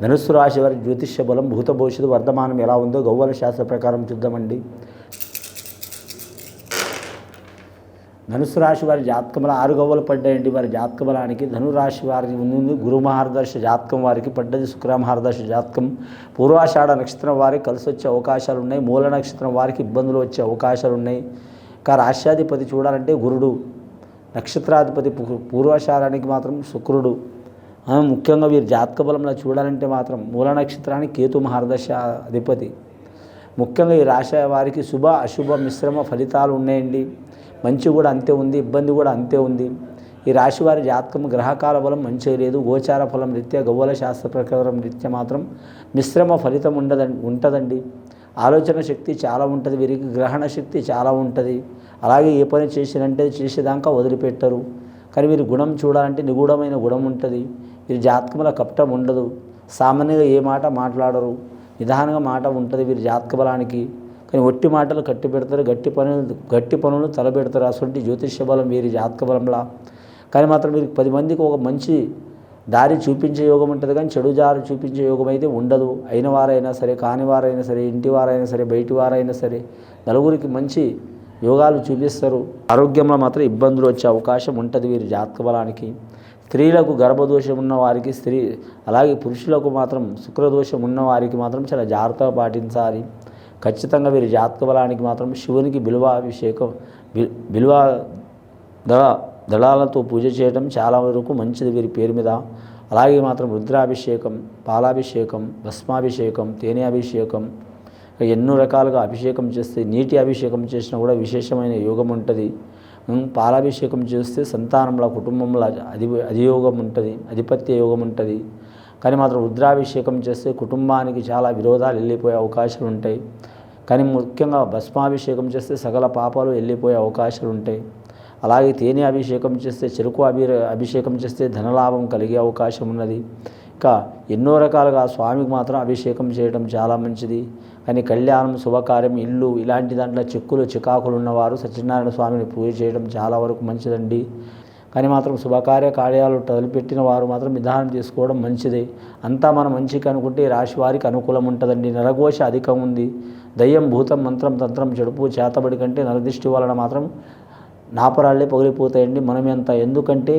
ధనుస్సు రాశి వారి జ్యోతిష్య బలం భూత భవిష్యత్తు వర్ధమానం ఎలా ఉందో గవ్వల శాస్త్ర ప్రకారం చూద్దామండి. ధనుస్సు రాశి వారి జాతకంలో 6 గవ్వలు పడ్డాయండి. వారి జాతక బలానికి ధనురాశి వారికి ముందు గురు మహారదర్శ జాతకం వారికి పడ్డది. శుక్ర మహారదర్శ జాతకం పూర్వాషాఢ నక్షత్రం వారికి కలిసి వచ్చే అవకాశాలు ఉన్నాయి. మూల నక్షత్రం వారికి ఇబ్బందులు వచ్చే అవకాశాలు ఉన్నాయి. ఇంకా రాష్ట్రాధిపతి చూడాలంటే గురుడు, నక్షత్రాధిపతి పూర్వాషాఢానికి మాత్రం శుక్రుడు. ముఖ్యంగా వీరి జాతక బలంలో చూడాలంటే మాత్రం మూల నక్షత్రానికి కేతు మహారదర్శ అధిపతి. ముఖ్యంగా ఈ రాశి వారికి శుభ అశుభ మిశ్రమ ఫలితాలు ఉన్నాయండి. మంచి కూడా అంతే ఉంది, ఇబ్బంది కూడా అంతే ఉంది. ఈ రాశి వారి జాతకం గ్రహకాల బలం మంచిగా లేదు. గోచార ఫలం రీత్యా గవ్వల శాస్త్ర ప్రకారం రీత్యా మాత్రం మిశ్రమ ఫలితం ఉంటుందండి. ఆలోచన శక్తి చాలా ఉంటుంది, వీరికి గ్రహణ శక్తి చాలా ఉంటుంది. అలాగే ఏ పని చేసినంటే చేసేదాకా వదిలిపెట్టరు. కానీ వీరి గుణం చూడాలంటే నిగూఢమైన గుణం ఉంటుంది. వీరి జాతకంలో కపటం ఉండదు. సామాన్యంగా ఏ మాట మాట్లాడరు, నిదానంగా మాట ఉంటుంది వీరి జాతక బలానికి. కానీ ఒట్టి మాటలు కట్టి పెడతారు, గట్టి పనులు తలబెడతారు. అటువంటి జ్యోతిష్య బలం వీరి జాతక బలంలా. కానీ మాత్రం వీరికి 10 మందికి ఒక మంచి దారి చూపించే యోగం ఉంటుంది, కానీ చెడు దారి చూపించే యోగం అయితే ఉండదు. అయిన వారైనా సరే, కాని వారైనా సరే, ఇంటి వారైనా సరే, బయటి వారైనా సరే నలుగురికి మంచి యోగాలు చూపిస్తారు. ఆరోగ్యంలో మాత్రం ఇబ్బందులు వచ్చే అవకాశం ఉంటుంది వీరి జాతక బలానికి. స్త్రీలకు గర్భదోషం ఉన్న వారికి అలాగే పురుషులకు మాత్రం శుక్రదోషం ఉన్న వారికి మాత్రం చాలా జాగ్రత్తగా పాటించాలి. ఖచ్చితంగా వీరి జాతక బలానికి మాత్రం శివునికి బిల్వ దళాలతో పూజ చేయడం చాలా వరకు మంచిది వీరి పేరు మీద. అలాగే మాత్రం రుద్రాభిషేకం, పాలాభిషేకం, భస్మాభిషేకం, తేనె అభిషేకం, ఎన్నో రకాలుగా అభిషేకం చేస్తే, నీటి అభిషేకం చేసినా కూడా విశేషమైన యోగం ఉంటుంది. పాలాభిషేకం చేస్తే సంతానంలో కుటుంబంలో అధియోగం ఉంటుంది, అధిపత్య యోగం ఉంటుంది. కానీ మాత్రం రుద్రాభిషేకం చేస్తే కుటుంబానికి చాలా విరోధాలు వెళ్ళిపోయే అవకాశాలు ఉంటాయి. కానీ ముఖ్యంగా భస్మాభిషేకం చేస్తే సకల పాపాలు వెళ్ళిపోయే అవకాశాలు ఉంటాయి. అలాగే తేనె అభిషేకం చేస్తే, చెరుకు అభిషేకం చేస్తే ధనలాభం కలిగే అవకాశం ఉన్నది. ఇంకా ఎన్నో రకాలుగా స్వామికి మాత్రం అభిషేకం చేయడం చాలా మంచిది. కానీ కళ్యాణం, శుభకార్యం, ఇల్లు ఇలాంటి దాంట్లో చిక్కులు చికాకులు ఉన్నవారు సత్యనారాయణ స్వామిని పూజ చేయడం చాలా వరకు మంచిదండి. కానీ మాత్రం కార్యాలు తలపెట్టిన వారు మాత్రం నిదానం తీసుకోవడం మంచిదే. అంతా మనం మంచిగా అనుకుంటే రాశి వారికి అనుకూలం ఉంటుందండి. నరఘోష అధికం ఉంది. దయ్యం, భూతం, మంత్రం, తంత్రం, చెడుపు, చేతబడి కంటే నరదృష్టి వలన మాత్రం నాపరాళ్లే పగిలిపోతాయండి. ఎందుకంటే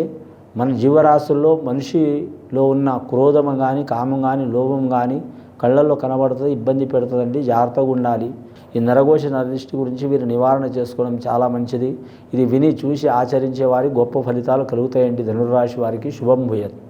మన జీవరాశుల్లో మనిషిలో ఉన్న క్రోధం కానీ, కామం కానీ, లోభం కానీ కళ్ళల్లో కనబడుతుంది, ఇబ్బంది పెడుతుందండి. జాగ్రత్తగా ఉండాలి. ఈ నరఘోష నరదృష్టి గురించి వీరు నివారణ చేసుకోవడం చాలా మంచిది. ఇది విని చూసి ఆచరించే వారికి గొప్ప ఫలితాలు కలుగుతాయండి. ధనుర్రాశి వారికి శుభం భూయత్.